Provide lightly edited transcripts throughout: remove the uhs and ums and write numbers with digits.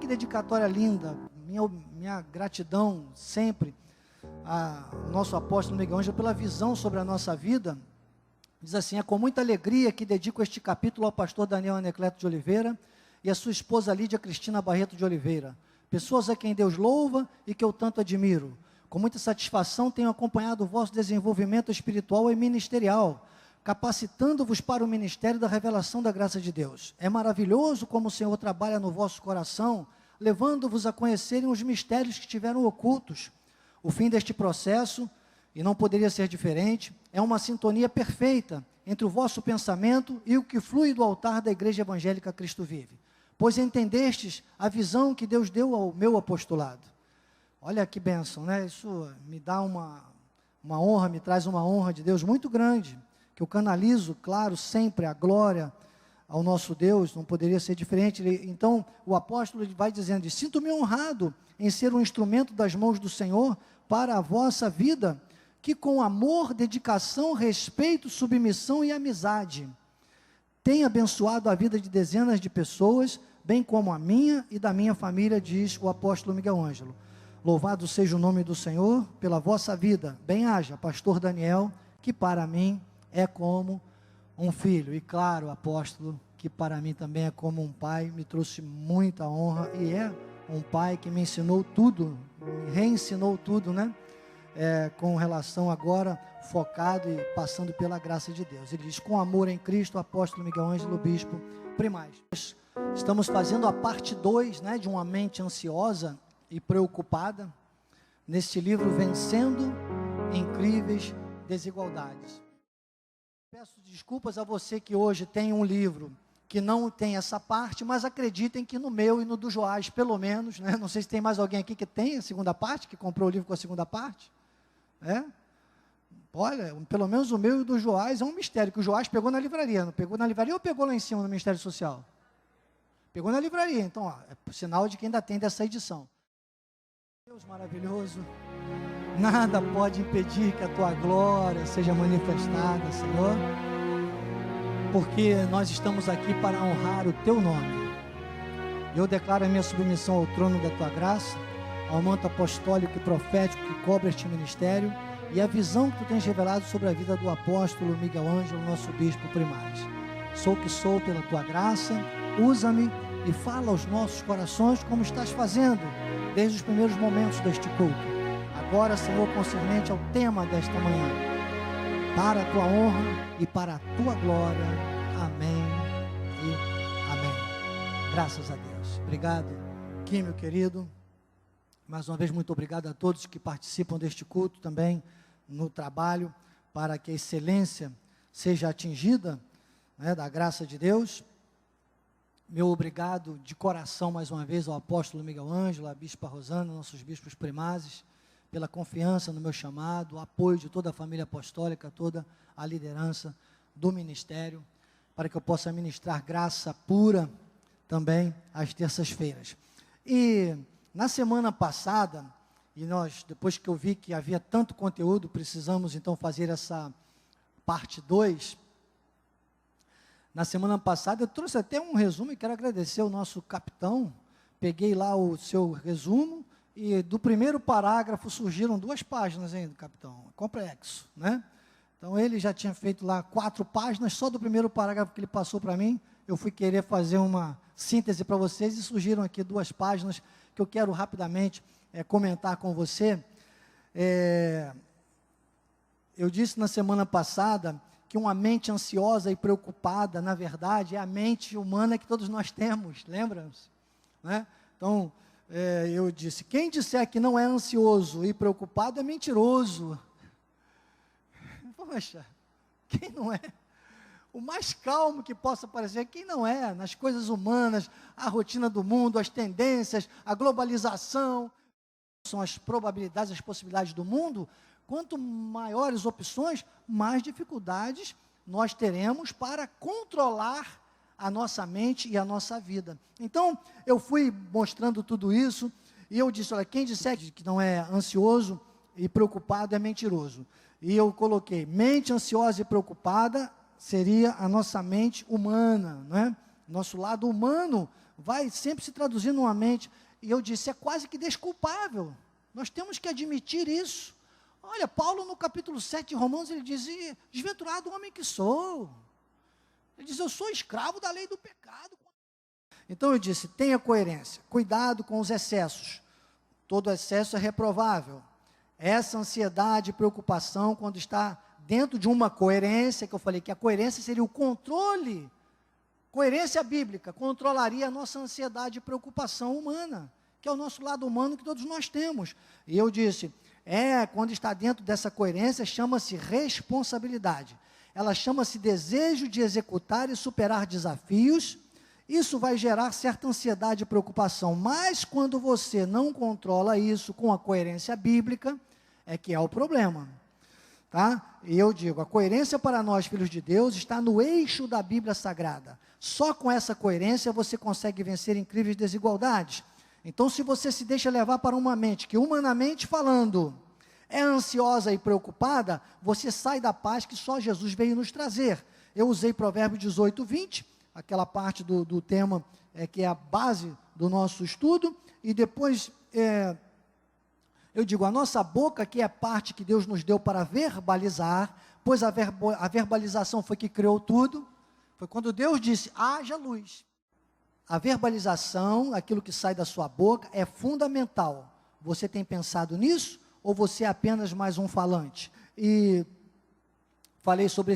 que dedicatória linda. Minha gratidão sempre ao nosso apóstolo Miguel Ângelo pela visão sobre a nossa vida. Diz assim: é com muita alegria que dedico este capítulo ao pastor Daniel Anacleto de Oliveira e a sua esposa Lídia Cristina Barreto de Oliveira, pessoas a quem Deus louva e que eu tanto admiro. Com muita satisfação tenho acompanhado o vosso desenvolvimento espiritual e ministerial, capacitando-vos para o ministério da revelação da graça de Deus. É maravilhoso como o Senhor trabalha no vosso coração, levando-vos a conhecerem os mistérios que estiveram ocultos. O fim deste processo, e não poderia ser diferente, é uma sintonia perfeita entre o vosso pensamento e o que flui do altar da Igreja Evangélica Cristo Vive, pois entendestes a visão que Deus deu ao meu apostolado. Olha que bênção, né? Isso me dá uma honra, me traz uma honra de Deus muito grande, que eu canalizo, claro, sempre a glória ao nosso Deus, não poderia ser diferente. Então, o apóstolo vai dizendo: sinto-me honrado em ser um instrumento das mãos do Senhor para a vossa vida, que com amor, dedicação, respeito, submissão e amizade, tem abençoado a vida de dezenas de pessoas, bem como a minha e da minha família, diz o apóstolo Miguel Ângelo. Louvado seja o nome do Senhor pela vossa vida. Bem-haja, pastor Daniel, que para mim é como um filho. E claro, apóstolo, que para mim também é como um pai, me trouxe muita honra, e é um pai que me ensinou tudo, me reensinou tudo, né? Com relação agora, focado e passando pela graça de Deus. Ele diz: com amor em Cristo, apóstolo Miguel Ângelo, bispo Primaz. Estamos fazendo a parte 2, né, de uma mente ansiosa e preocupada, neste livro Vencendo Incríveis Desigualdades. Peço desculpas a você que hoje tem um livro que não tem essa parte, mas acreditem que no meu e no do Joás, pelo menos, né? Não sei se tem mais alguém aqui que tem a segunda parte, que comprou o livro com a segunda parte. Olha, pelo menos o meu e o do Joás é um mistério, que o Joás pegou na livraria. Não pegou na livraria ou pegou lá em cima no Ministério Social? Pegou na livraria. Então, é sinal de que ainda tem dessa edição. Deus maravilhoso, nada pode impedir que a tua glória seja manifestada, Senhor, porque nós estamos aqui para honrar o teu nome. Eu declaro a minha submissão ao trono da tua graça, ao manto apostólico e profético que cobre este ministério, e a visão que tu tens revelado sobre a vida do apóstolo Miguel Ângelo, nosso bispo Primaz. Sou o que sou pela tua graça, usa-me e fala aos nossos corações como estás fazendo desde os primeiros momentos deste culto. Agora, Senhor, concernente ao tema desta manhã, para a tua honra e para a tua glória. Amém e amém. Graças a Deus. Obrigado, Kim, meu querido. Mais uma vez, muito obrigado a todos que participam deste culto também no trabalho, para que a excelência seja atingida, né, da graça de Deus. Meu obrigado de coração mais uma vez ao apóstolo Miguel Ângelo, à bispa Rosana, nossos bispos primazes, pela confiança no meu chamado, o apoio de toda a família apostólica, toda a liderança do ministério, para que eu possa ministrar graça pura também às terças-feiras. E na semana passada, e nós, depois que eu vi que havia tanto conteúdo, precisamos então fazer essa parte 2. Na semana passada eu trouxe até um resumo e quero agradecer ao nosso capitão. Peguei lá o seu resumo e do primeiro parágrafo surgiram 2 páginas ainda, capitão, complexo, né? Então ele já tinha feito lá 4 páginas, só do primeiro parágrafo que ele passou para mim, eu fui querer fazer uma síntese para vocês e surgiram aqui 2 páginas que eu quero rapidamente comentar com você. Eu disse na semana passada que uma mente ansiosa e preocupada, na verdade, é a mente humana que todos nós temos, lembram-se? Né? Então, eu disse: quem disser que não é ansioso e preocupado é mentiroso. Poxa, quem não é? O mais calmo que possa parecer, quem não é? Nas coisas humanas, a rotina do mundo, as tendências, a globalização, são as probabilidades, as possibilidades do mundo. Quanto maiores opções, mais dificuldades nós teremos para controlar a nossa mente e a nossa vida. Então, eu fui mostrando tudo isso, e eu disse: olha, quem disser que não é ansioso e preocupado é mentiroso. E eu coloquei: mente ansiosa e preocupada seria a nossa mente humana, não é? Nosso lado humano vai sempre se traduzir numa mente. E eu disse, é quase que desculpável. Nós temos que admitir isso. Olha, Paulo no capítulo 7 de Romanos, ele diz, desventurado homem que sou. Ele diz, eu sou escravo da lei do pecado. Então eu disse, tenha coerência, cuidado com os excessos. Todo excesso é reprovável. Essa ansiedade e preocupação, quando está dentro de uma coerência, que eu falei que a coerência seria o controle, coerência bíblica, controlaria a nossa ansiedade e preocupação humana, que é o nosso lado humano que todos nós temos. E eu disse, quando está dentro dessa coerência, chama-se responsabilidade. Ela chama-se desejo de executar e superar desafios. Isso vai gerar certa ansiedade e preocupação, mas quando você não controla isso com a coerência bíblica, é que é o problema, tá? E eu digo, a coerência para nós, filhos de Deus, está no eixo da Bíblia Sagrada. Só com essa coerência você consegue vencer incríveis desigualdades. Então, se você se deixa levar para uma mente que, humanamente falando, é ansiosa e preocupada, você sai da paz que só Jesus veio nos trazer. Eu usei Provérbios 18, 20, aquela parte do tema que é a base do nosso estudo, e depois eu digo, a nossa boca, que é a parte que Deus nos deu para verbalizar, pois a verbalização foi que criou tudo, foi quando Deus disse, haja luz. A verbalização, aquilo que sai da sua boca, é fundamental. Você tem pensado nisso, ou você é apenas mais um falante? E falei sobre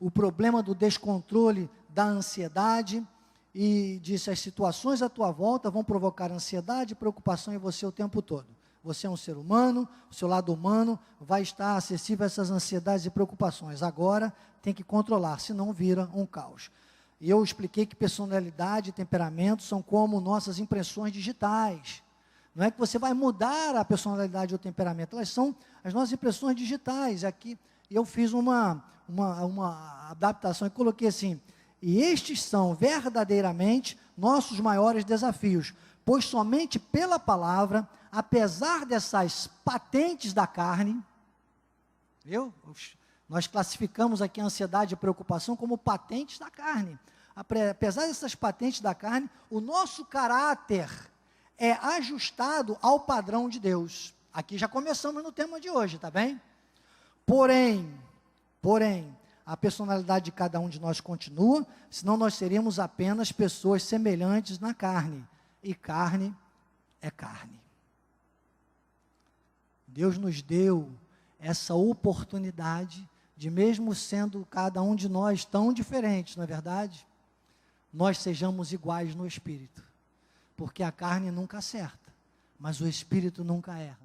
o problema do descontrole da ansiedade, e disse, as situações à tua volta vão provocar ansiedade e preocupação em você o tempo todo. Você é um ser humano, o seu lado humano vai estar acessível a essas ansiedades e preocupações. Agora, tem que controlar, senão vira um caos. E eu expliquei que personalidade e temperamento são como nossas impressões digitais. Não é que você vai mudar a personalidade ou o temperamento, elas são as nossas impressões digitais. Aqui eu fiz uma adaptação e coloquei assim, e estes são verdadeiramente nossos maiores desafios, pois somente pela palavra, apesar dessas patentes da carne, nós classificamos aqui a ansiedade e a preocupação como patentes da carne. Apesar dessas patentes da carne, o nosso caráter é ajustado ao padrão de Deus. Aqui já começamos no tema de hoje, tá bem? Porém, a personalidade de cada um de nós continua, senão nós seríamos apenas pessoas semelhantes na carne. E carne é carne. Deus nos deu essa oportunidade de, mesmo sendo cada um de nós tão diferentes, não é verdade? Nós sejamos iguais no Espírito. Porque a carne nunca acerta, mas o Espírito nunca erra.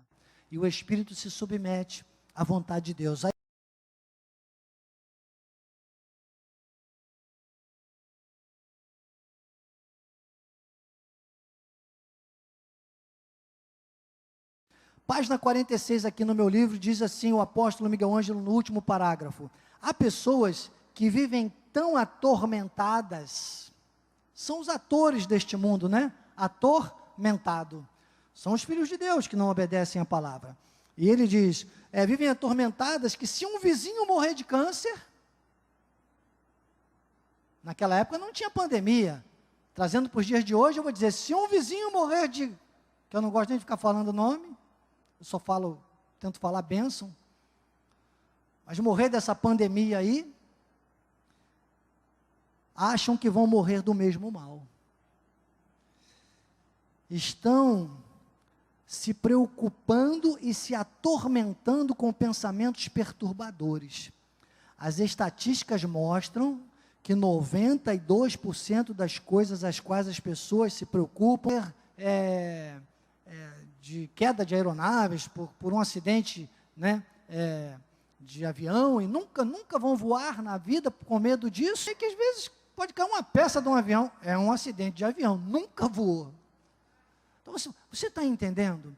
E o Espírito se submete à vontade de Deus. Página 46 aqui no meu livro, diz assim o apóstolo Miguel Ângelo no último parágrafo. Há pessoas que vivem tão atormentadas, são os atores deste mundo, né? Atormentado. São os filhos de Deus que não obedecem à palavra. E ele diz, vivem atormentadas que se um vizinho morrer de câncer, naquela época não tinha pandemia, trazendo para os dias de hoje, eu vou dizer, se um vizinho morrer que eu não gosto nem de ficar falando o nome, eu só tento falar bênção, mas morrer dessa pandemia aí, acham que vão morrer do mesmo mal. Estão se preocupando e se atormentando com pensamentos perturbadores. As estatísticas mostram que 92% das coisas às quais as pessoas se preocupam de queda de aeronaves, por um acidente, né, de avião, e nunca vão voar na vida com medo disso, e que às vezes pode cair uma peça de um avião, é um acidente de avião, nunca voou. Então, você está entendendo?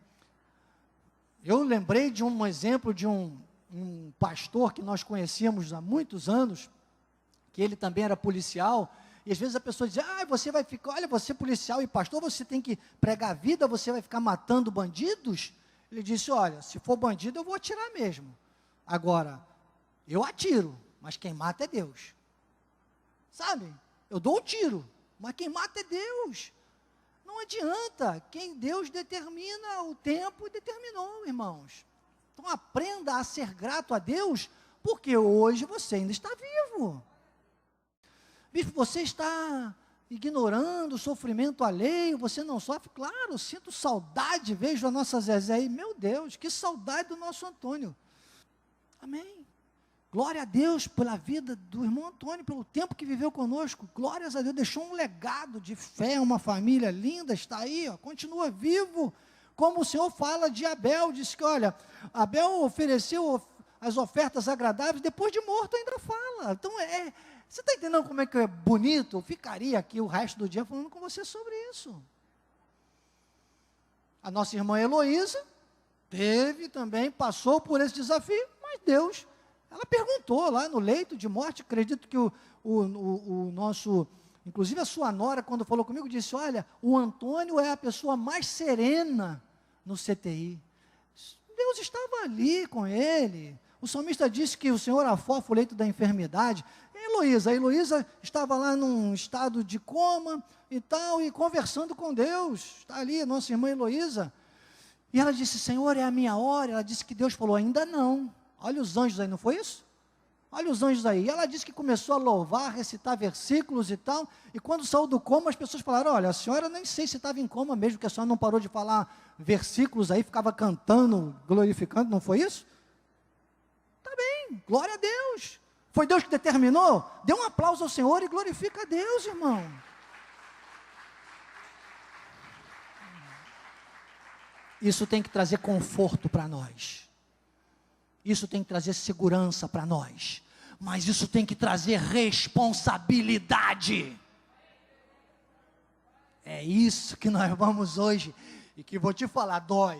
Eu lembrei de um exemplo de um pastor que nós conhecíamos há muitos anos, que ele também era policial, e às vezes a pessoa diz, você vai ficar, olha, você é policial e pastor, você tem que pregar a vida, você vai ficar matando bandidos? Ele disse, olha, se for bandido eu vou atirar mesmo. Agora, eu atiro, mas quem mata é Deus. Sabe? Eu dou o tiro, mas quem mata é Deus. Não adianta, quem Deus determina o tempo, determinou, irmãos. Então aprenda a ser grato a Deus, porque hoje você ainda está vivo. Bispo, você está ignorando o sofrimento alheio, você não sofre? Claro, sinto saudade, vejo a nossa Zezé aí, meu Deus, que saudade do nosso Antônio. Amém. Glória a Deus pela vida do irmão Antônio, pelo tempo que viveu conosco. Glórias a Deus, deixou um legado de fé, uma família linda, está aí, ó, continua vivo. Como o Senhor fala de Abel, diz que, olha, Abel ofereceu as ofertas agradáveis, depois de morto ainda fala. Então, você está entendendo como é que é bonito? Eu ficaria aqui o resto do dia falando com você sobre isso. A nossa irmã Heloísa passou por esse desafio, mas Deus, ela perguntou lá no leito de morte, acredito que o nosso, inclusive a sua nora, quando falou comigo, disse, olha, o Antônio é a pessoa mais serena no CTI. Deus estava ali com ele. O salmista disse que o Senhor afofa o leito da enfermidade. A Heloísa estava lá num estado de coma e tal, e conversando com Deus. Está ali a nossa irmã Heloísa. E ela disse, Senhor, é a minha hora. Ela disse que Deus falou, ainda não. Olha os anjos aí, não foi isso? Olha os anjos aí. E ela disse que começou a louvar, recitar versículos e tal. E quando saiu do coma, as pessoas falaram, olha, a senhora nem sei se estava em coma mesmo, que a senhora não parou de falar versículos aí, ficava cantando, glorificando, não foi isso? Está bem, glória a Deus. Foi Deus que determinou? Dê um aplauso ao Senhor e glorifica a Deus, irmão. Isso tem que trazer conforto para nós. Isso tem que trazer segurança para nós. Mas isso tem que trazer responsabilidade. É isso que nós vamos hoje. E que vou te falar, dói.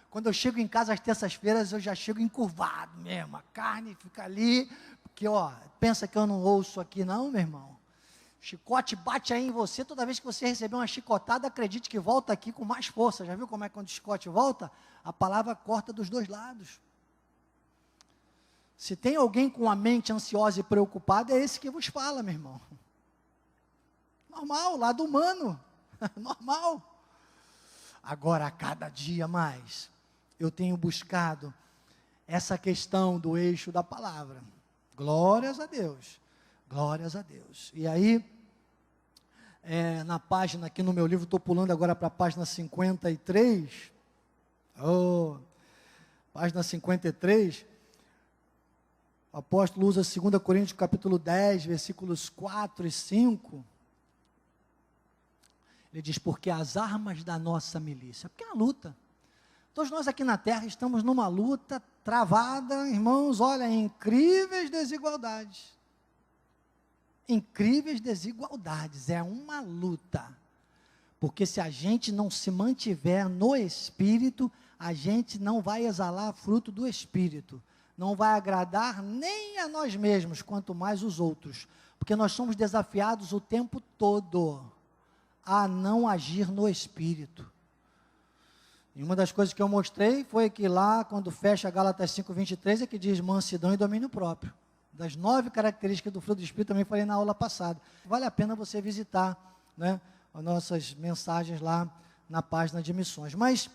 Quando eu chego em casa às terças-feiras, eu já chego encurvado mesmo. A carne fica ali. Porque, pensa que eu não ouço aqui não, meu irmão. Chicote bate aí em você, toda vez que você receber uma chicotada, acredite que volta aqui com mais força. Já viu como é que quando o chicote volta? A palavra corta dos dois lados. Se tem alguém com a mente ansiosa e preocupada, é esse que vos fala, meu irmão. Normal, lado humano. Normal. Agora, a cada dia mais, eu tenho buscado essa questão do eixo da palavra. Glórias a Deus. Glórias a Deus. E aí, na página aqui no meu livro, estou pulando agora para a página 53. Página 53. O apóstolo usa 2 Coríntios capítulo 10, versículos 4 e 5. Ele diz, porque as armas da nossa milícia, porque é uma luta. Todos nós aqui na terra estamos numa luta travada, irmãos, olha, incríveis desigualdades. Incríveis desigualdades, é uma luta. Porque se a gente não se mantiver no Espírito, a gente não vai exalar fruto do Espírito. Não vai agradar nem a nós mesmos, quanto mais os outros. Porque nós somos desafiados o tempo todo a não agir no Espírito. E uma das coisas que eu mostrei foi que lá, quando fecha Gálatas 5:23, é que diz mansidão e domínio próprio. Das 9 características do fruto do Espírito, também falei na aula passada. Vale a pena você visitar, né, as nossas mensagens lá na página de missões. Mas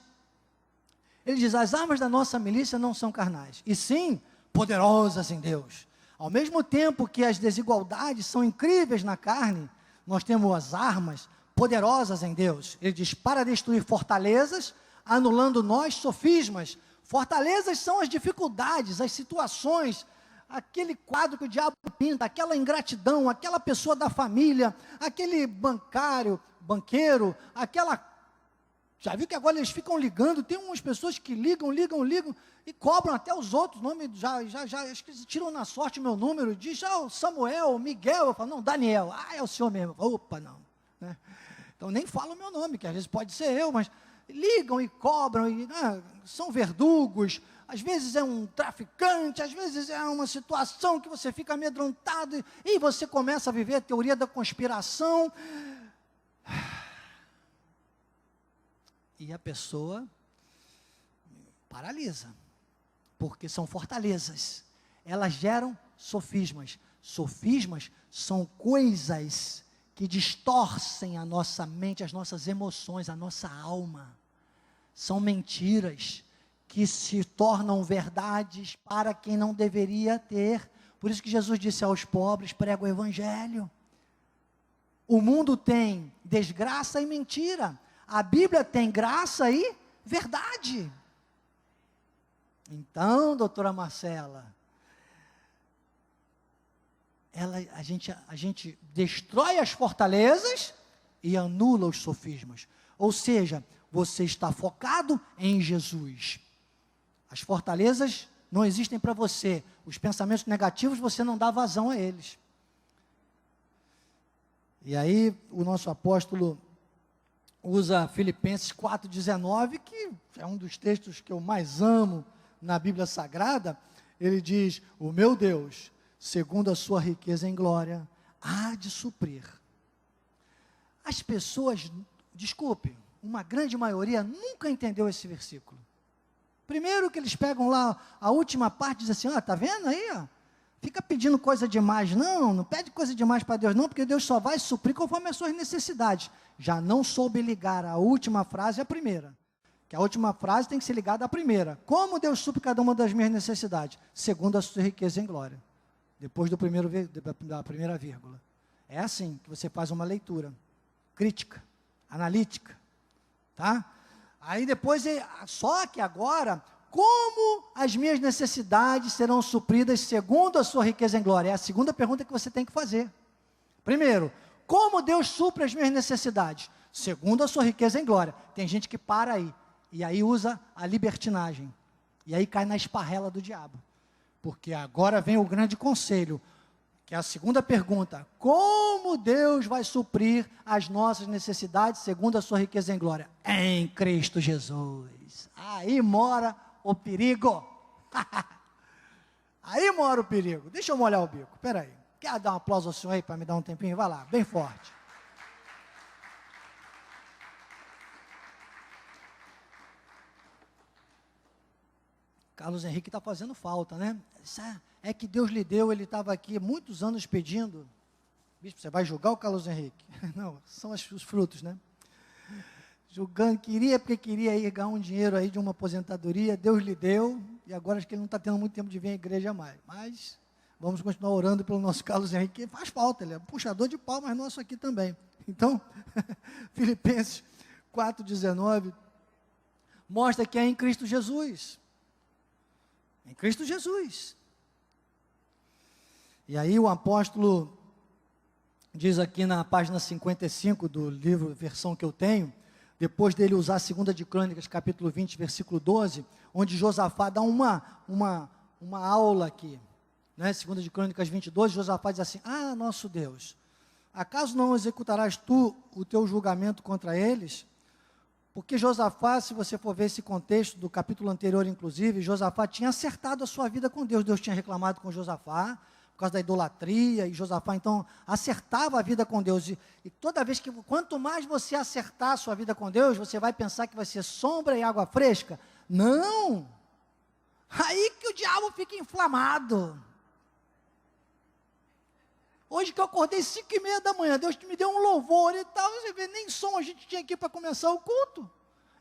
ele diz, as armas da nossa milícia não são carnais, e sim poderosas em Deus. Ao mesmo tempo que as desigualdades são incríveis na carne, nós temos as armas poderosas em Deus. Ele diz, para destruir fortalezas, anulando nós sofismas. Fortalezas são as dificuldades, as situações, aquele quadro que o diabo pinta, aquela ingratidão, aquela pessoa da família, aquele banqueiro, aquela... Já viu que agora eles ficam ligando, tem umas pessoas que ligam, e cobram até os outros, nome, acho que eles tiram na sorte o meu número, diz, Samuel, Miguel, eu falo, não, Daniel, é o senhor mesmo, eu falo, opa, não, né? Então nem fala o meu nome, que às vezes pode ser eu, mas ligam e cobram, são verdugos, às vezes é um traficante, às vezes é uma situação que você fica amedrontado, e você começa a viver a teoria da conspiração, e a pessoa paralisa, porque são fortalezas, elas geram sofismas. Sofismas são coisas que distorcem a nossa mente, as nossas emoções, a nossa alma. São mentiras que se tornam verdades para quem não deveria ter. Por isso que Jesus disse aos pobres: prega o evangelho. O mundo tem desgraça e mentira. A Bíblia tem graça e verdade. Então, doutora Marcela, a gente destrói as fortalezas e anula os sofismas. Ou seja, você está focado em Jesus. As fortalezas não existem para você. Os pensamentos negativos, você não dá vazão a eles. E aí, o nosso apóstolo usa Filipenses 4,19, que é um dos textos que eu mais amo na Bíblia Sagrada. Ele diz: o meu Deus, segundo a sua riqueza em glória, há de suprir. As pessoas, desculpe, uma grande maioria nunca entendeu esse versículo. Primeiro que eles pegam lá a última parte e dizem assim: tá vendo aí, ó? Fica pedindo coisa demais, não pede coisa demais para Deus não, porque Deus só vai suprir conforme as suas necessidades. Já não soube ligar a última frase à primeira, que a última frase tem que ser ligada à primeira. Como Deus supre cada uma das minhas necessidades? Segundo a sua riqueza em glória. Depois da primeira vírgula. É assim que você faz uma leitura crítica, analítica, tá? Aí depois, só que agora, como as minhas necessidades serão supridas segundo a sua riqueza em glória? É a segunda pergunta que você tem que fazer. Primeiro, como Deus supre as minhas necessidades? Segundo a sua riqueza em glória. Tem gente que para aí, e aí usa a libertinagem, e aí cai na esparrela do diabo. Porque agora vem o grande conselho, que é a segunda pergunta: como Deus vai suprir as nossas necessidades segundo a sua riqueza em glória? Em Cristo Jesus. Aí mora o perigo. Aí mora o perigo. Deixa eu molhar o bico, peraí. Quer dar um aplauso ao senhor aí para me dar um tempinho? Vai lá, bem forte. Carlos Henrique está fazendo falta, né? É que Deus lhe deu, ele estava aqui muitos anos pedindo. Bispo, você vai julgar o Carlos Henrique? Não, são os frutos, né? Julgando, queria porque queria ir ganhar um dinheiro aí de uma aposentadoria, Deus lhe deu, e agora acho que ele não está tendo muito tempo de vir à igreja mais. Mas vamos continuar orando pelo nosso Carlos Henrique, que faz falta, ele é um puxador de palmas nosso aqui também. Então, Filipenses 4,19 mostra que é em Cristo Jesus. Em Cristo Jesus. E aí o apóstolo diz aqui na página 55 do livro, versão que eu tenho, depois dele usar a 2 de Crônicas, capítulo 20, versículo 12, onde Josafá dá uma aula aqui, né? 2 de Crônicas 20, 12, Josafá diz assim: nosso Deus, acaso não executarás tu o teu julgamento contra eles? Porque Josafá, se você for ver esse contexto do capítulo anterior, inclusive, Josafá tinha acertado a sua vida com Deus. Deus tinha reclamado com Josafá, por causa da idolatria, e Josafá, então, acertava a vida com Deus. E toda vez que, quanto mais você acertar a sua vida com Deus, você vai pensar que vai ser sombra e água fresca? Não! Aí que o diabo fica inflamado. Hoje que eu acordei 5h30 da manhã, Deus me deu um louvor e tal, você vê, nem som a gente tinha aqui para começar o culto.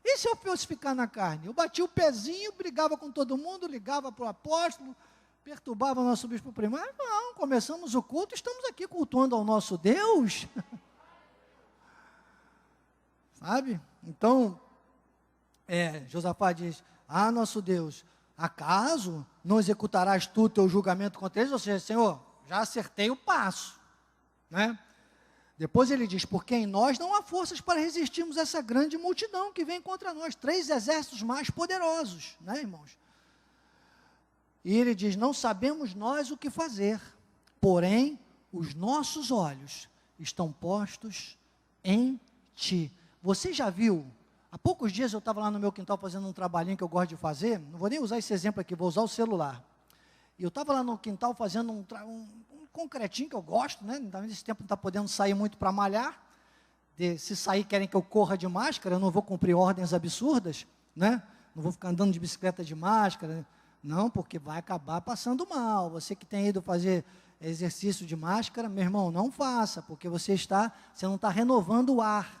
E se eu fosse ficar na carne? Eu batia o pezinho, brigava com todo mundo, ligava para o apóstolo, perturbava o nosso bispo primário. Não, começamos o culto, estamos aqui cultuando ao nosso Deus. Sabe? Então, Josafá diz: nosso Deus, acaso não executarás tu teu julgamento contra eles? Ou seja, Senhor, já acertei o passo, né? Depois ele diz: porque em nós não há forças para resistirmos a essa grande multidão que vem contra nós, 3 exércitos mais poderosos, né, irmãos? E ele diz: não sabemos nós o que fazer, porém os nossos olhos estão postos em ti. Você já viu? Há poucos dias eu estava lá no meu quintal fazendo um trabalhinho que eu gosto de fazer, não vou nem usar esse exemplo aqui, vou usar o celular. E eu estava lá no quintal fazendo um concretinho que eu gosto, né? Nesse tempo não está podendo sair muito para malhar. Se sair querem que eu corra de máscara, eu não vou cumprir ordens absurdas, né? Não vou ficar andando de bicicleta de máscara, não, porque vai acabar passando mal. Você que tem ido fazer exercício de máscara, meu irmão, não faça, porque você não está renovando o ar.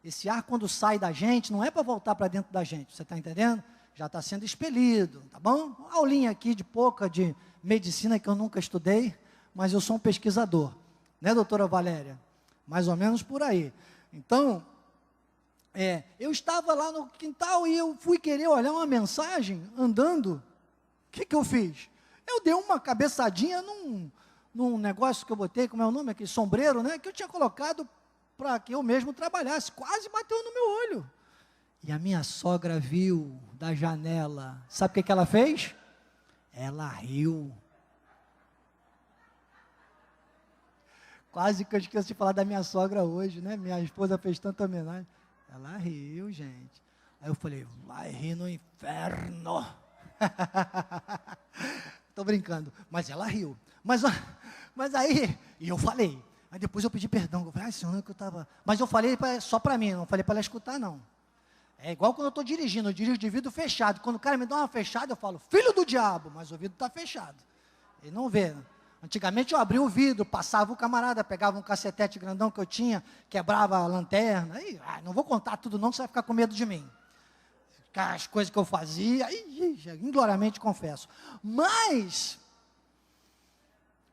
Esse ar, quando sai da gente, não é para voltar para dentro da gente, você está entendendo? Já está sendo expelido, tá bom? Uma aulinha aqui de medicina que eu nunca estudei, mas eu sou um pesquisador, né, doutora Valéria? Mais ou menos por aí. Então, eu estava lá no quintal e eu fui querer olhar uma mensagem, andando. O que eu fiz? Eu dei uma cabeçadinha num negócio que eu botei, como é o nome? Aquele sombreiro, né? Que eu tinha colocado para que eu mesmo trabalhasse. Quase bateu no meu olho. E a minha sogra viu da janela. Sabe o que ela fez? Ela riu. Quase que eu esqueço de falar da minha sogra hoje, né? Minha esposa fez tanta homenagem. Ela riu, gente. Aí eu falei, vai rir no inferno. Estou brincando. Mas ela riu. Mas aí, e eu falei. Aí depois eu pedi perdão. Eu falei, senhor, que eu estava... Mas eu falei só para mim, não falei para ela escutar, não. É igual quando eu estou dirigindo, eu dirijo de vidro fechado. Quando o cara me dá uma fechada, eu falo, filho do diabo, mas o vidro está fechado. Ele não vê. Antigamente eu abria o vidro, passava o camarada, pegava um cacetete grandão que eu tinha, quebrava a lanterna. Aí, não vou contar tudo não, que você vai ficar com medo de mim. As coisas que eu fazia, ingloriamente confesso. Mas,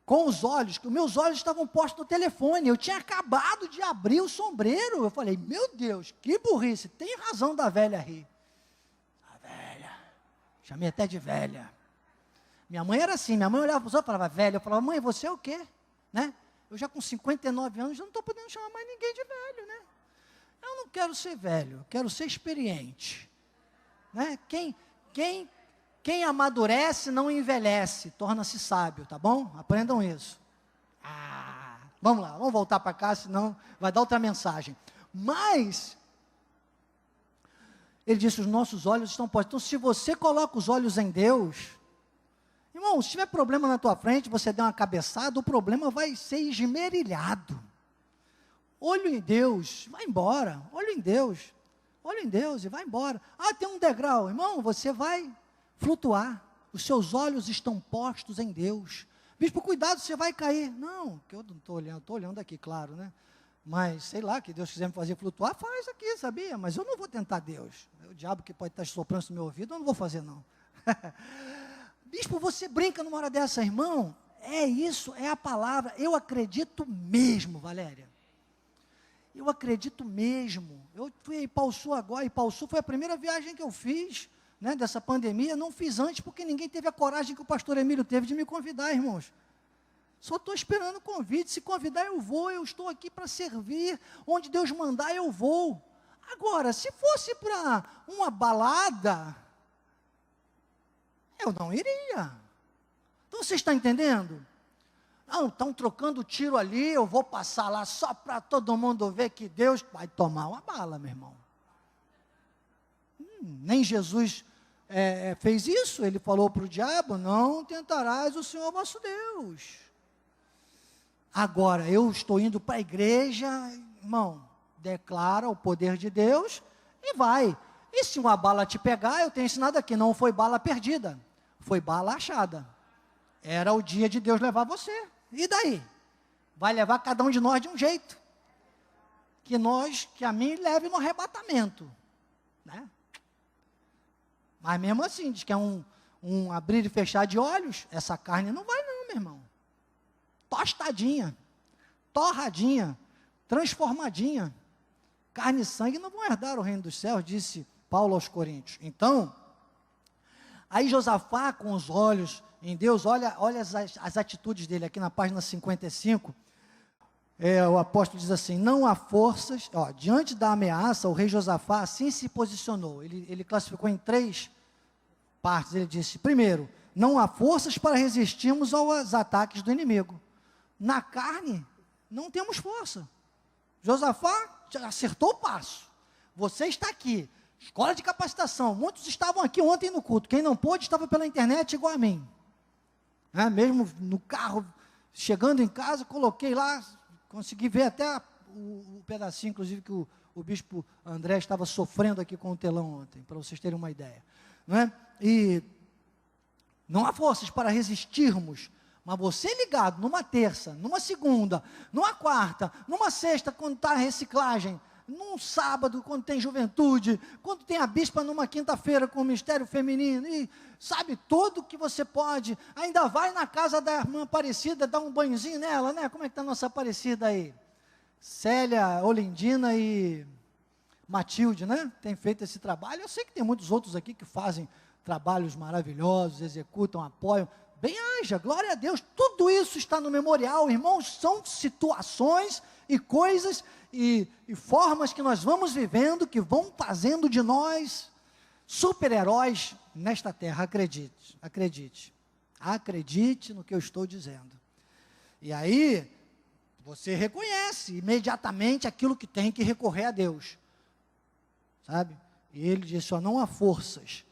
com os meus olhos estavam postos no telefone, eu tinha acabado de abrir o sombreiro, eu falei, meu Deus, que burrice, tem razão da velha rir. A velha, chamei até de velha. Minha mãe era assim, minha mãe olhava para os outros e falava, velha, eu falava, mãe, você é o quê? Né? Eu já com 59 anos, já não estou podendo chamar mais ninguém de velho, né? Eu não quero ser velho, eu quero ser experiente. Né? Quem amadurece não envelhece, torna-se sábio, tá bom? Aprendam isso. Vamos lá, vamos voltar para cá, senão vai dar outra mensagem. Mas, ele disse, os nossos olhos estão postos. Então, se você coloca os olhos em Deus, irmão, se tiver problema na tua frente, você der uma cabeçada, o problema vai ser esmerilhado. Olho em Deus, vai embora, olho em Deus e vai embora. Tem um degrau, irmão, você vai flutuar, os seus olhos estão postos em Deus. Bispo, cuidado, você vai cair. Não, que eu não estou olhando aqui, claro, né? Mas, sei lá, que Deus quiser me fazer flutuar, faz aqui, sabia? Mas eu não vou tentar Deus. O diabo que pode estar soprando no meu ouvido, eu não vou fazer, não. Bispo, você brinca numa hora dessa, irmão? É isso, é a palavra. Eu acredito mesmo, Valéria. Eu acredito mesmo. Eu fui a Ipauçu agora. Ipauçu foi a primeira viagem que eu fiz, né, dessa pandemia. Não fiz antes porque ninguém teve a coragem que o pastor Emílio teve de me convidar, irmãos. Só estou esperando o convite. Se convidar, eu vou. Eu estou aqui para servir. Onde Deus mandar, eu vou. Agora, se fosse para uma balada, eu não iria. Então, você está entendendo? Não, estão trocando tiro ali, eu vou passar lá só para todo mundo ver que Deus vai tomar uma bala, meu irmão. Nem Jesus fez isso, ele falou para o diabo, não tentarás o Senhor vosso Deus. Agora, eu estou indo para a igreja, irmão, declara o poder de Deus e vai. E se uma bala te pegar, eu tenho ensinado aqui, não foi bala perdida, foi bala achada. Era o dia de Deus levar você. E daí? Vai levar cada um de nós de um jeito. Que a mim leve no arrebatamento. Né? Mas mesmo assim, diz que é um abrir e fechar de olhos, essa carne não vai não, meu irmão. Tostadinha, torradinha, transformadinha. Carne e sangue não vão herdar o reino dos céus, disse Paulo aos Coríntios. Então, aí Josafá com os olhos em Deus, olha as atitudes dele aqui na página 55, o apóstolo diz assim, não há forças, diante da ameaça, o rei Josafá assim se posicionou, ele classificou em 3 partes, ele disse, primeiro, não há forças para resistirmos aos ataques do inimigo, na carne, não temos força, Josafá acertou o passo, você está aqui, escola de capacitação, muitos estavam aqui ontem no culto, quem não pôde estava pela internet igual a mim, mesmo no carro, chegando em casa, coloquei lá, consegui ver até o pedacinho, inclusive, que o bispo André estava sofrendo aqui com o telão ontem, para vocês terem uma ideia. E não há forças para resistirmos, Mas você ligado numa terça, numa segunda, numa quarta, numa sexta, quando está a reciclagem, num sábado, quando tem juventude, quando tem a bispa numa quinta-feira com o mistério feminino, e sabe, tudo que você pode, ainda vai na casa da irmã Aparecida, dá um banhozinho nela, né? Como é que está a nossa Aparecida aí? Célia, Olindina e Matilde, né? Tem feito esse trabalho. Eu sei que tem muitos outros aqui que fazem trabalhos maravilhosos, executam, apoiam. Bem-haja, glória a Deus, tudo isso está no memorial, irmãos, são situações e coisas e formas que nós vamos vivendo, que vão fazendo de nós super-heróis nesta terra, acredite no que eu estou dizendo. E aí, você reconhece imediatamente aquilo que tem que recorrer a Deus, sabe? E ele disse, ó, não há forças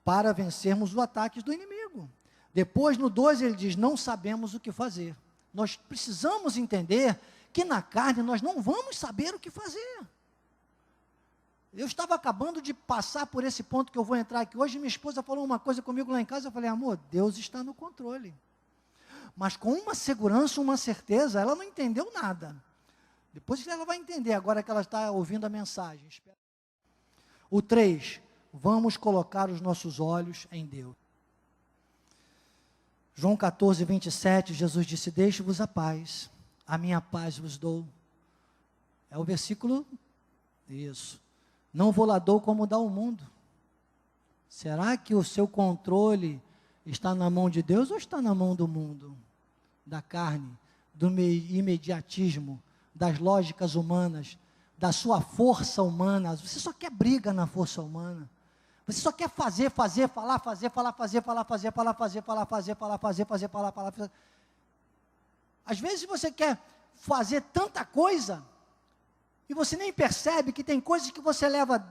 para vencermos os ataques do inimigo. Depois, no 12, ele diz, não sabemos o que fazer. Nós precisamos entender que na carne nós não vamos saber o que fazer. Eu estava acabando de passar por esse ponto que eu vou entrar aqui. Hoje minha esposa falou uma coisa comigo lá em casa, eu falei, amor, Deus está no controle. Mas com uma segurança, uma certeza, ela não entendeu nada. Depois ela vai entender, agora que ela está ouvindo a mensagem. O 3, vamos colocar os nossos olhos em Deus. João 14, 27, Jesus disse, deixe-vos a paz, a minha paz vos dou. É o versículo, isso. Não vou lá dou como dá o mundo. Será que o seu controle está na mão de Deus ou está na mão do mundo? Da carne, do imediatismo, das lógicas humanas, da sua força humana. Você só quer briga na força humana. Você só quer fazer, falar. Às vezes você quer fazer tanta coisa, e você nem percebe que tem coisas que você leva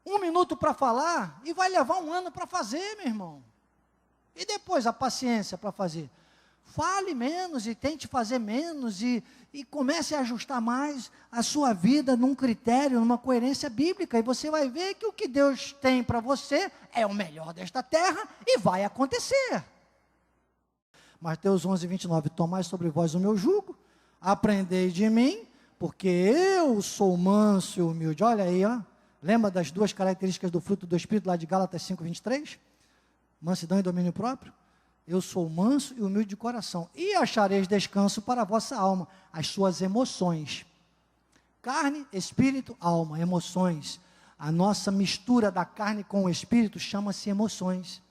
1 minuto para falar, e vai levar 1 ano para fazer, meu irmão. E depois a paciência para fazer. Fale menos e tente fazer menos e comece a ajustar mais a sua vida num critério, numa coerência bíblica, e você vai ver que o que Deus tem para você é o melhor desta terra e vai acontecer. Mateus 11, 29, tomai sobre vós o meu jugo, aprendei de mim, porque eu sou manso e humilde. Olha aí, ó. Lembra das 2 características do fruto do Espírito lá de Gálatas 5, 23? Mansidão e domínio próprio. Eu sou manso e humilde de coração, e achareis descanso para a vossa alma, as suas emoções. Carne, espírito, alma, emoções. A nossa mistura da carne com o espírito chama-se emoções.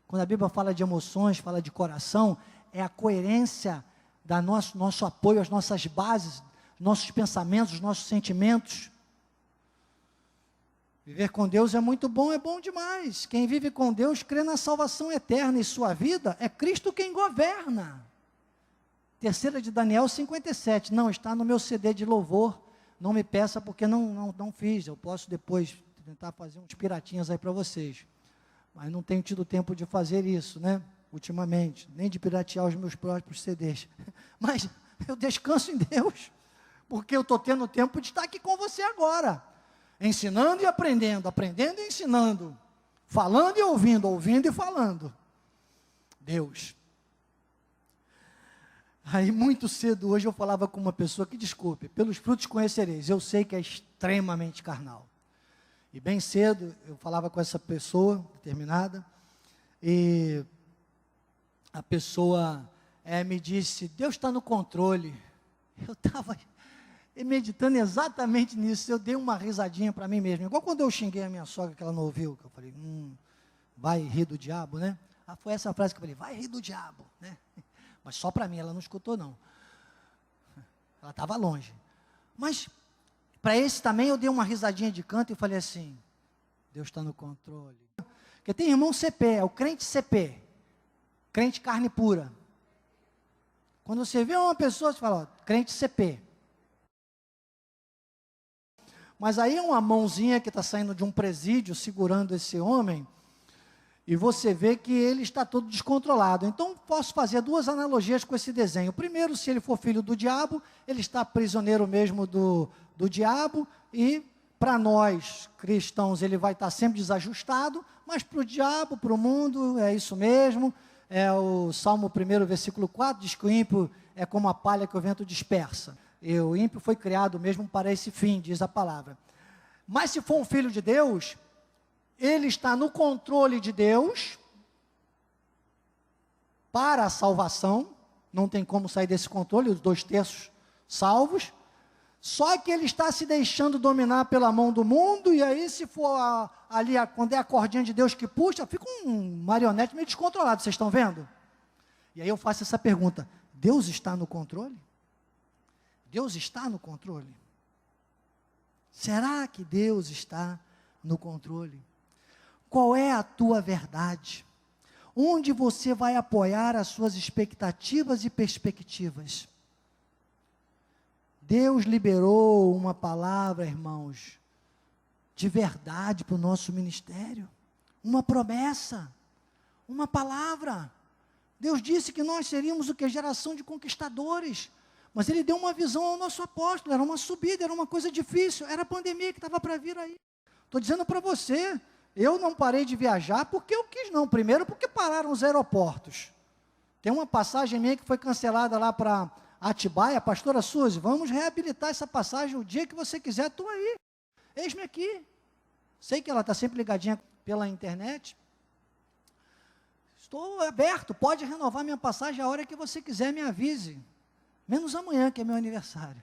Quando a Bíblia fala de emoções, fala de coração, é a coerência da nosso apoio às nossas bases, nossos pensamentos, nossos sentimentos. Viver com Deus é muito bom, é bom demais. Quem vive com Deus crê na salvação eterna, e sua vida é Cristo quem governa. 3 de Daniel 57, não, está no meu CD de louvor, não me peça porque não fiz, eu posso depois tentar fazer uns piratinhas aí para vocês, mas não tenho tido tempo de fazer isso, né, ultimamente, nem de piratear os meus próprios CDs, mas eu descanso em Deus, porque eu estou tendo tempo de estar aqui com você agora, ensinando e aprendendo, aprendendo e ensinando, falando e ouvindo, ouvindo e falando. Deus. Aí muito cedo hoje eu falava com uma pessoa que, desculpe, pelos frutos conhecereis, eu sei que é extremamente carnal. E bem cedo eu falava com essa pessoa determinada, e a pessoa me disse, Deus está no controle. Eu estava meditando exatamente nisso, eu dei uma risadinha para mim mesmo, igual quando eu xinguei a minha sogra, que ela não ouviu, que eu falei, vai rir do diabo, né? Foi essa frase que eu falei, vai rir do diabo, né? Mas só para mim, ela não escutou não, ela estava longe, mas para esse também eu dei uma risadinha de canto e falei assim, Deus está no controle, porque tem irmão CP, é o crente CP, crente carne pura, quando você vê uma pessoa, você fala, ó, crente CP, mas aí é uma mãozinha que está saindo de um presídio, segurando esse homem, e você vê que ele está todo descontrolado. Então, posso fazer 2 analogias com esse desenho. Primeiro, se ele for filho do diabo, ele está prisioneiro mesmo do diabo, e para nós, cristãos, ele vai estar sempre desajustado, mas para o diabo, para o mundo, é isso mesmo, é o Salmo 1, versículo 4, diz que o ímpio é como a palha que o vento dispersa. E o ímpio foi criado mesmo para esse fim, diz a palavra. Mas se for um filho de Deus, ele está no controle de Deus para a salvação, não tem como sair desse controle, os 2/3 salvos, só que ele está se deixando dominar pela mão do mundo, e aí se for ali, quando é a cordinha de Deus que puxa, fica um marionete meio descontrolado, vocês estão vendo? E aí eu faço essa pergunta, Deus está no controle? Deus está no controle? Será que Deus está no controle? Qual é a tua verdade? Onde você vai apoiar as suas expectativas e perspectivas? Deus liberou uma palavra, irmãos, de verdade para o nosso ministério. Uma promessa, uma palavra. Deus disse que nós seríamos o que? Geração de conquistadores. Mas Ele deu uma visão ao nosso apóstolo, era uma subida, era uma coisa difícil, era a pandemia que estava para vir aí. Estou dizendo para você, eu não parei de viajar porque eu quis não, primeiro porque pararam os aeroportos. Tem uma passagem minha que foi cancelada lá para Atibaia, pastora Suzy, vamos reabilitar essa passagem o dia que você quiser, estou aí, eis-me aqui. Sei que ela está sempre ligadinha pela internet. Estou aberto, pode renovar minha passagem a hora que você quiser, me avise. Menos amanhã, que é meu aniversário.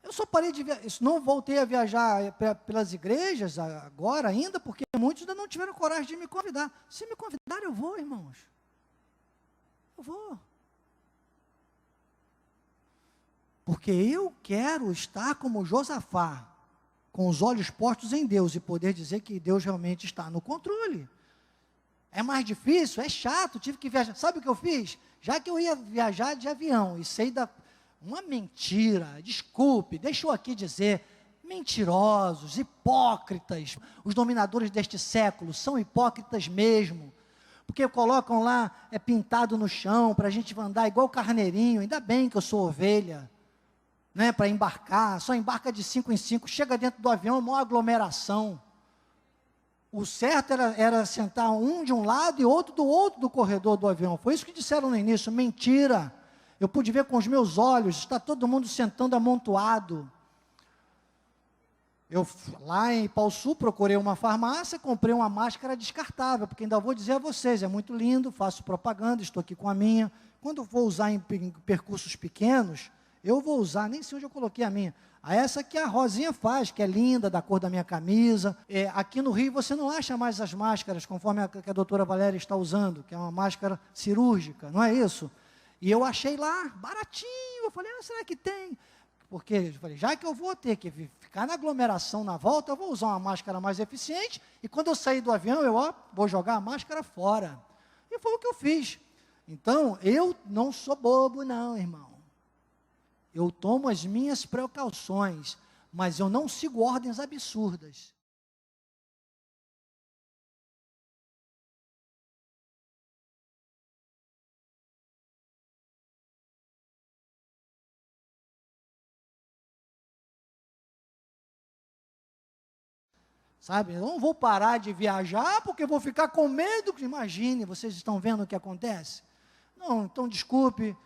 Eu só parei de viajar, não voltei a viajar pelas igrejas agora ainda, porque muitos ainda não tiveram coragem de me convidar. Se me convidar, eu vou, irmãos. Eu vou. Porque eu quero estar como Josafá, com os olhos postos em Deus, e poder dizer que Deus realmente está no controle. É mais difícil? É chato, tive que viajar. Sabe o que eu fiz? Já que eu ia viajar de avião, e sei uma mentira, desculpe, deixa eu aqui dizer, mentirosos, hipócritas, os dominadores deste século são hipócritas mesmo, porque colocam lá, é pintado no chão, para a gente andar igual carneirinho, ainda bem que eu sou ovelha, né, para embarcar, só embarca de 5 em 5, chega dentro do avião, maior aglomeração. O certo era sentar um de um lado e outro do outro do corredor do avião. Foi isso que disseram no início, mentira. Eu pude ver com os meus olhos, está todo mundo sentando amontoado. Eu lá em Pau Sul procurei uma farmácia, comprei uma máscara descartável, porque ainda vou dizer a vocês, é muito lindo, faço propaganda, estou aqui com a minha. Quando vou usar em percursos pequenos, eu vou usar, nem sei onde eu coloquei a minha. Essa que a Rosinha faz, que é linda, da cor da minha camisa. Aqui no Rio você não acha mais as máscaras, conforme a doutora Valéria está usando, que é uma máscara cirúrgica, não é isso? E eu achei lá, baratinho, eu falei, será que tem? Porque eu falei, já que eu vou ter que ficar na aglomeração na volta, eu vou usar uma máscara mais eficiente, e quando eu sair do avião, eu vou jogar a máscara fora. E foi o que eu fiz. Então, eu não sou bobo não, irmão. Eu tomo as minhas precauções, mas eu não sigo ordens absurdas. Sabe, eu não vou parar de viajar porque vou ficar com medo. Imagine, vocês estão vendo o que acontece? Não, então desculpem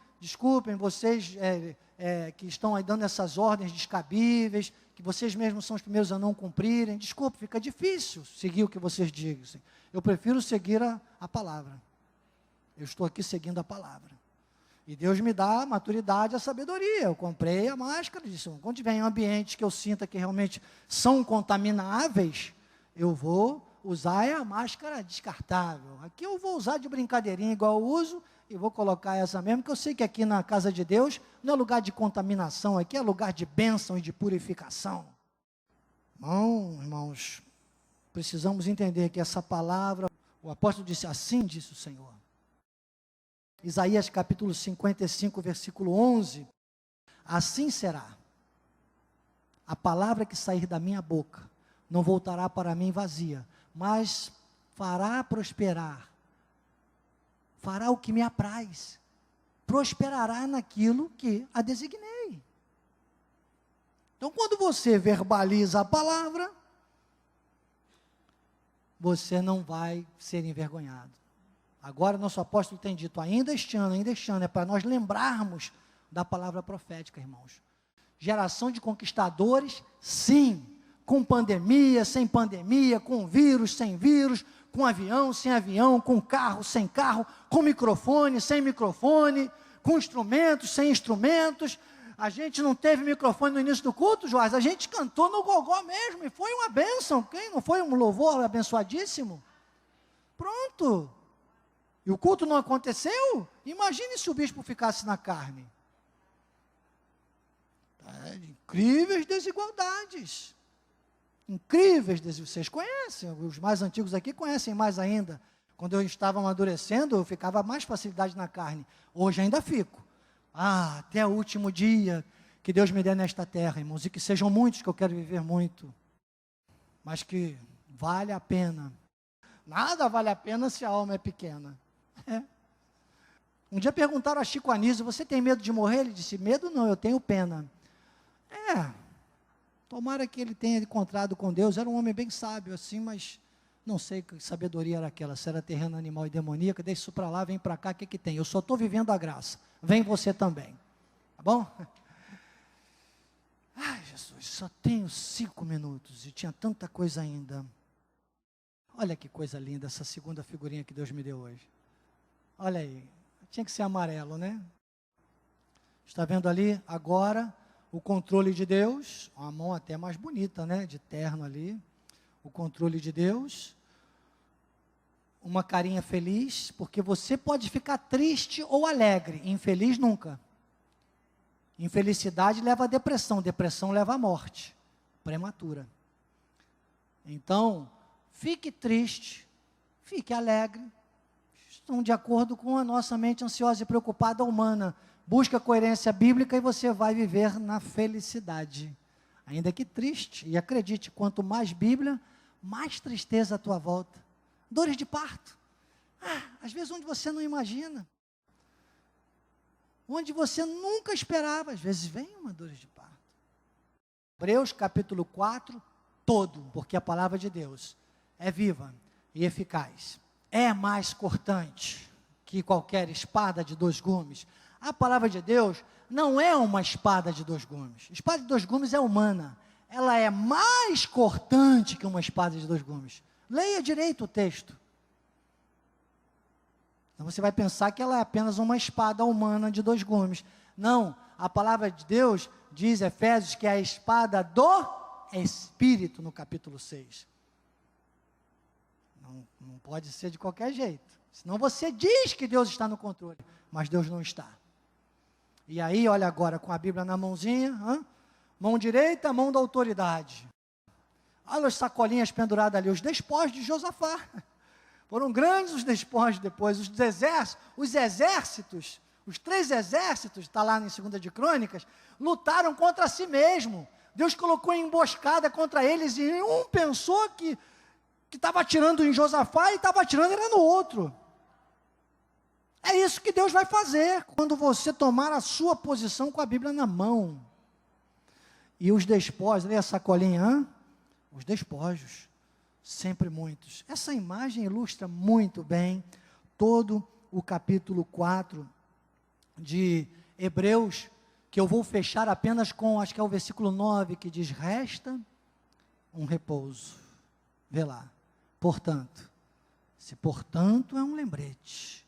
vocês que estão aí dando essas ordens descabíveis, que vocês mesmos são os primeiros a não cumprirem. Desculpe, fica difícil seguir o que vocês dizem. Eu prefiro seguir a palavra. Eu estou aqui seguindo a palavra. E Deus me dá a maturidade, a sabedoria. Eu comprei a máscara, disse, quando tiver em ambientes que eu sinta que realmente são contamináveis, eu vou usar a máscara descartável. Aqui eu vou usar de brincadeirinha igual eu uso, e vou colocar essa mesmo, que eu sei que aqui na casa de Deus não é lugar de contaminação, aqui é lugar de bênção e de purificação. Irmãos, precisamos entender que essa palavra, o apóstolo disse, assim disse o Senhor. Isaías capítulo 55, versículo 11, assim será, a palavra que sair da minha boca, não voltará para mim vazia, mas fará prosperar, fará o que me apraz, prosperará naquilo que a designei. Então, quando você verbaliza a palavra, você não vai ser envergonhado. Agora, nosso apóstolo tem dito, ainda este ano, é para nós lembrarmos da palavra profética, irmãos. Geração de conquistadores, sim, com pandemia, sem pandemia, com vírus, sem vírus, com avião, sem avião, com carro, sem carro, com microfone, sem microfone, com instrumentos, sem instrumentos. A gente não teve microfone no início do culto, Joás, a gente cantou no gogó mesmo, e foi uma bênção, quem não foi um louvor abençoadíssimo? Pronto. E o culto não aconteceu? Imagine se o bispo ficasse na carne. Incríveis desigualdades. Vocês conhecem, os mais antigos aqui conhecem mais ainda. Quando eu estava amadurecendo, eu ficava mais facilidade na carne. Hoje ainda fico. Até o último dia que Deus me dê nesta terra, irmãos, e que sejam muitos, que eu quero viver muito. Mas que vale a pena. Nada vale a pena se a alma é pequena. Um dia perguntaram a Chico Anísio, você tem medo de morrer? Ele disse, medo não, eu tenho pena. Tomara que ele tenha encontrado com Deus, era um homem bem sábio assim, mas não sei que sabedoria era aquela, se era terreno, animal e demoníaca, deixa isso para lá, vem para cá, o que tem? Eu só estou vivendo a graça, vem você também, tá bom? Ai, Jesus, só tenho 5 minutos e tinha tanta coisa ainda. Olha que coisa linda essa segunda figurinha que Deus me deu hoje. Olha aí, tinha que ser amarelo, né? Está vendo ali agora o controle de Deus, uma mão até mais bonita, né? De terno ali, o controle de Deus, uma carinha feliz, porque você pode ficar triste ou alegre, infeliz nunca. Infelicidade leva a depressão, depressão leva à morte prematura. Então, fique triste, fique alegre, estão de acordo com a nossa mente ansiosa e preocupada humana. Busca a coerência bíblica e você vai viver na felicidade. Ainda que triste, e acredite, quanto mais Bíblia, mais tristeza à tua volta. Dores de parto. Às vezes onde você não imagina. Onde você nunca esperava, às vezes vem uma dor de parto. Hebreus capítulo 4, todo, porque a palavra de Deus é viva e eficaz. É mais cortante que qualquer espada de 2 gumes. A palavra de Deus não é uma espada de 2 gumes. Espada de 2 gumes é humana. Ela é mais cortante que uma espada de 2 gumes. Leia direito o texto. Então você vai pensar que ela é apenas uma espada humana de 2 gumes. Não, a palavra de Deus diz, Efésios, que é a espada do Espírito, no capítulo 6. Não pode ser de qualquer jeito. Senão você diz que Deus está no controle, mas Deus não está. E aí, olha agora, com a Bíblia na mãozinha, mão direita, mão da autoridade. Olha as sacolinhas penduradas ali, os despojos de Josafá. Foram grandes os despojos depois, os exércitos, os 3 exércitos, está lá em 2 de Crônicas, lutaram contra si mesmo. Deus colocou em emboscada contra eles e um pensou que estava atirando em Josafá e estava atirando era no outro. É isso que Deus vai fazer quando você tomar a sua posição com a Bíblia na mão. E os despojos, leia a sacolinha, os despojos, sempre muitos. Essa imagem ilustra muito bem todo o capítulo 4 de Hebreus, que eu vou fechar apenas com, acho que é o versículo 9, que diz, resta um repouso. Vê lá. Portanto, se portanto é um lembrete,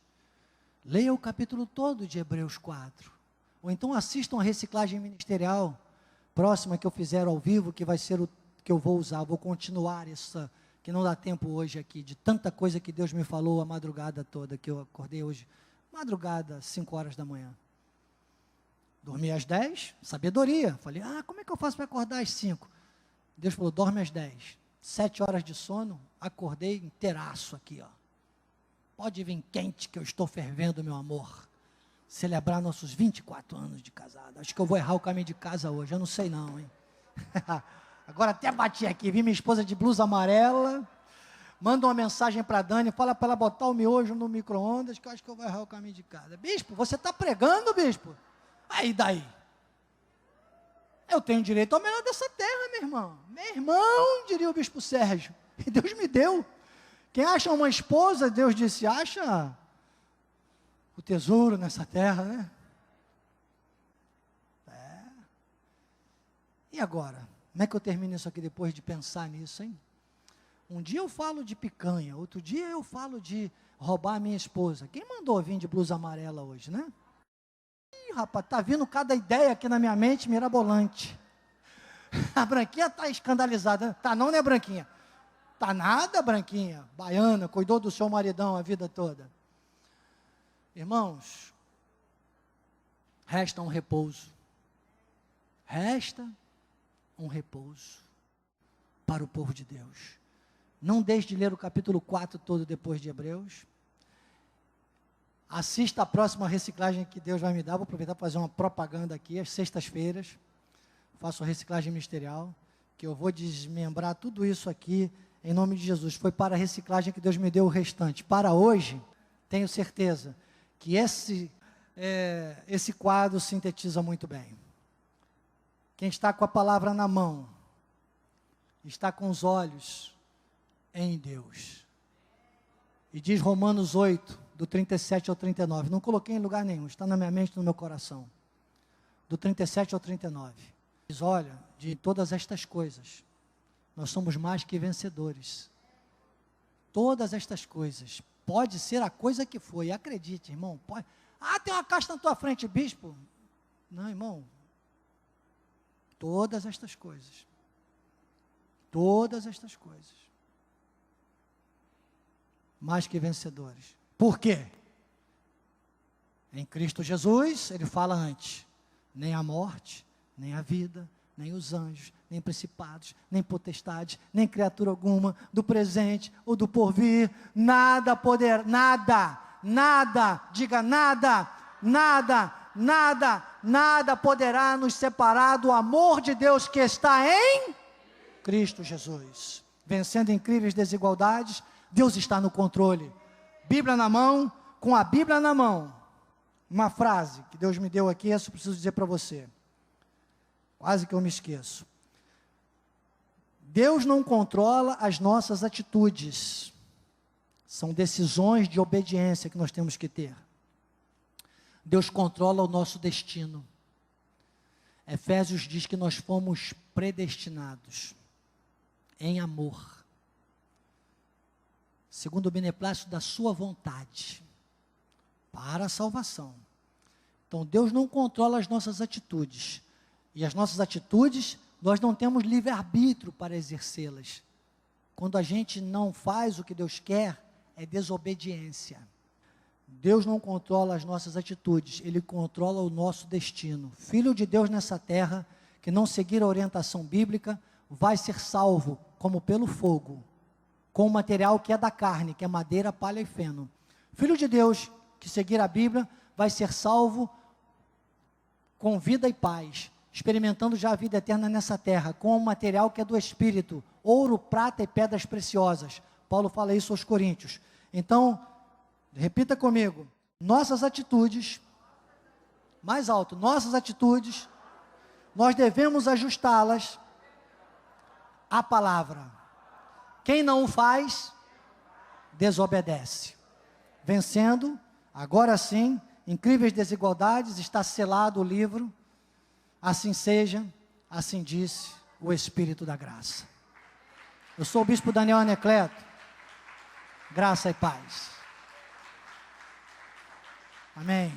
leia o capítulo todo de Hebreus 4, ou então assistam a reciclagem ministerial, próxima que eu fizer ao vivo, que vai ser o que eu vou usar, vou continuar essa, que não dá tempo hoje aqui, de tanta coisa que Deus me falou a madrugada toda, que eu acordei hoje, madrugada, 5 horas da manhã, dormi às 10, sabedoria, falei, como é que eu faço para acordar às 5? Deus falou, dorme às 10, 7 horas de sono, acordei inteiraço aqui, pode vir quente que eu estou fervendo, meu amor, celebrar nossos 24 anos de casado, acho que eu vou errar o caminho de casa hoje, eu não sei não, hein, agora até bati aqui, vi minha esposa de blusa amarela, manda uma mensagem para a Dani, fala para ela botar o miojo no micro-ondas, que eu acho que eu vou errar o caminho de casa, bispo, você está pregando, bispo? Aí daí, eu tenho direito ao melhor dessa terra, meu irmão, diria o bispo Sérgio, e Deus me deu, Quem acha uma esposa, Deus disse, acha o tesouro nessa terra, né? E agora? Como é que eu termino isso aqui depois de pensar nisso, hein? Um dia eu falo de picanha, outro dia eu falo de roubar a minha esposa. Quem mandou vir de blusa amarela hoje, né? Ih, rapaz, tá vindo cada ideia aqui na minha mente mirabolante. A Branquinha tá escandalizada, né? Tá não, né, Branquinha? Tá nada, Branquinha. Baiana, cuidou do seu maridão a vida toda. Irmãos, resta um repouso. Resta um repouso para o povo de Deus. Não deixe de ler o capítulo 4 todo depois de Hebreus. Assista a próxima reciclagem que Deus vai me dar. Vou aproveitar para fazer uma propaganda aqui, às sextas-feiras. Faço a reciclagem ministerial, que eu vou desmembrar tudo isso aqui, em nome de Jesus. Foi para a reciclagem que Deus me deu o restante. Para hoje, tenho certeza que esse quadro sintetiza muito bem. Quem está com a palavra na mão, está com os olhos em Deus. E diz Romanos 8, do 37 ao 39. Não coloquei em lugar nenhum, está na minha mente, no meu coração. Do 37 ao 39. Diz, olha, de todas estas coisas, nós somos mais que vencedores. Todas estas coisas, pode ser a coisa que for, e acredite, irmão, pode. Ah, tem uma caixa na tua frente, bispo. Não, irmão. Todas estas coisas. Todas estas coisas. Mais que vencedores. Por quê? Em Cristo Jesus, ele fala antes, nem a morte, nem a vida, nem os anjos, nem principados, nem potestades, nem criatura alguma, do presente ou do porvir, nada poder, nada, diga nada poderá nos separar do amor de Deus que está em Cristo Jesus. Vencendo incríveis desigualdades, Deus está no controle. Bíblia na mão, com a Bíblia na mão. Uma frase que Deus me deu aqui, essa eu preciso dizer para você. Quase que eu me esqueço. Deus não controla as nossas atitudes. São decisões de obediência que nós temos que ter. Deus controla o nosso destino. Efésios diz que nós fomos predestinados em amor, segundo o beneplácito da sua vontade, para a salvação. Então Deus não controla as nossas atitudes, e as nossas atitudes, nós não temos livre-arbítrio para exercê-las. Quando a gente não faz o que Deus quer, é desobediência. Deus não controla as nossas atitudes, Ele controla o nosso destino. Filho de Deus nessa terra, que não seguir a orientação bíblica, vai ser salvo, como pelo fogo, com o material que é da carne, que é madeira, palha e feno. Filho de Deus, que seguir a Bíblia, vai ser salvo com vida e paz, experimentando já a vida eterna nessa terra, com o material que é do Espírito, ouro, prata e pedras preciosas. Paulo fala isso aos Coríntios. Então, repita comigo, nossas atitudes, mais alto, nossas atitudes, nós devemos ajustá-las à palavra. Quem não o faz, desobedece. Vencendo, agora sim, incríveis desigualdades, está selado o livro, assim seja, assim disse o Espírito da graça. Eu sou o bispo Daniel Anacleto, graça e paz. Amém.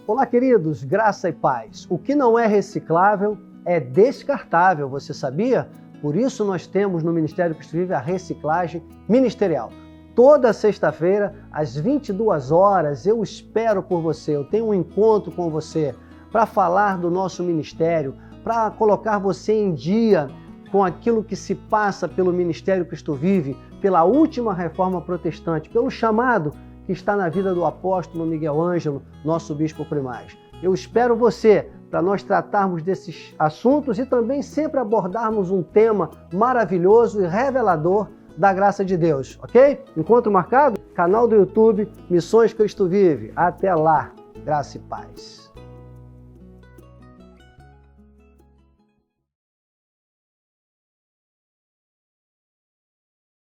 Olá, queridos, graça e paz. O que não é reciclável é descartável, você sabia? Por isso nós temos no Ministério Cristo Vive a reciclagem ministerial. Toda sexta-feira, às 22 horas, eu espero por você, eu tenho um encontro com você para falar do nosso ministério, para colocar você em dia com aquilo que se passa pelo Ministério Cristo Vive, pela última reforma protestante, pelo chamado que está na vida do apóstolo Miguel Ângelo, nosso bispo primaz. Eu espero você para nós tratarmos desses assuntos e também sempre abordarmos um tema maravilhoso e revelador da graça de Deus, ok? Encontro marcado? Canal do YouTube Missões Cristo Vive. Até lá, graça e paz.